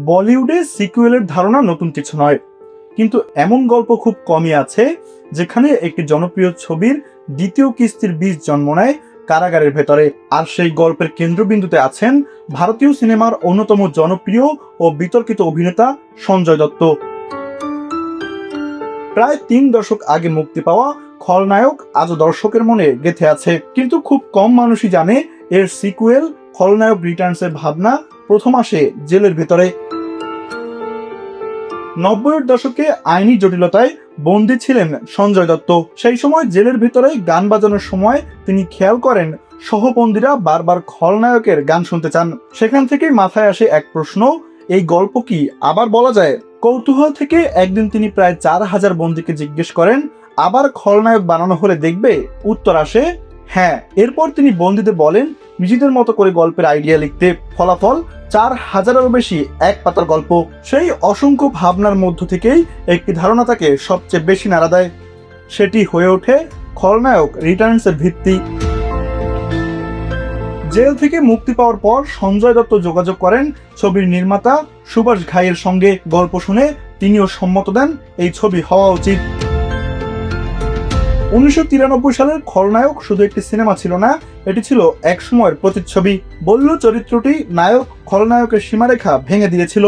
বলিউডে সিকুয়েলের ধারণা নতুন কিছু নয়, কিন্তু এমন গল্প খুব কমই আছে যেখানে একটি জনপ্রিয় ছবির দ্বিতীয় কিস্তির বীজ জন্ম নেয় কারাগারের ভেতরে। আর সেই গল্পের কেন্দ্রবিন্দুতে আছেন ভারতীয় সিনেমার অন্যতম জনপ্রিয় ও বিতর্কিত অভিনেতা সঞ্জয় দত্ত। প্রায় 3 দশক আগে মুক্তি পাওয়া খলনায়ক আজও দর্শকের মনে গেঁথে আছে, কিন্তু খুব কম মানুষই জানে এর সিকুয়েল খলনায়ক রিটার্নসের ভাবনা প্রথম আসে জেলের ভেতরে। 90-এর দশকে আইনি জটিলতায় বন্দী ছিলেন সঞ্জয় দত্ত। সেই সময় জেলের ভেতরে গান বাজানোর সময় তিনি খেয়াল করেন সহবন্দীরা বারবার খলনায়কের গান শুনতে চান। সেখান থেকেই মাথায় আসে এক প্রশ্ন, এই গল্প কি আবার বলা যায়? কৌতূহল থেকে একদিন তিনি প্রায় 4000 বন্দীকে জিজ্ঞেস করেন, আবার খলনায়ক বানানো হলে দেখবে? উত্তর আসে হ্যাঁ। এরপর তিনি বন্দীদের বলেন নিজেদের মতো করে গল্পের আইডিয়া লিখতে। ফলাফল 4000-এরও বেশি এক পাতার গল্প। সেই অসংখ্য ভাবনার মধ্য থেকেই একটি ধারণা তাকে সবচেয়ে বেশি নাড়া দেয়, সেটি হয়ে ওঠে খলনায়ক রিটার্নসের ভিত্তি। জেল থেকে মুক্তি পাওয়ার পর সঞ্জয় দত্ত যোগাযোগ করেন ছবির নির্মাতা সুভাষ ঘাইয়ের সঙ্গে। গল্প শুনে তিনিও সম্মত দেন এই ছবি হওয়া উচিত। 1993 সালের খলনায়ক শুধু একটি সিনেমা ছিল না, এটি ছিল এক সময়ের প্রতিচ্ছবি। বলল চরিত্রটি নায়ক খলনায়কের সীমারেখা ভেঙে দিয়েছিল,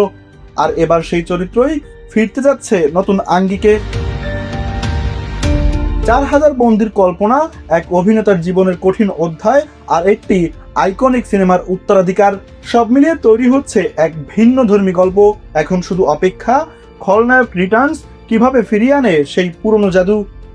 আর এবার সেই চরিত্রই ফিরতে যাচ্ছে নতুন আঙ্গিকে। 4000 বন্দির কল্পনা এক অভিনেতার জীবনের কঠিন অধ্যায় আর একটি আইকনিক সিনেমার উত্তরাধিকার, সব মিলিয়ে তৈরি হচ্ছে এক ভিন্ন ধর্মী গল্প। এখন শুধু অপেক্ষা খলনায়ক রিটার্নস কিভাবে ফিরিয়ে আনে সেই পুরনো জাদু।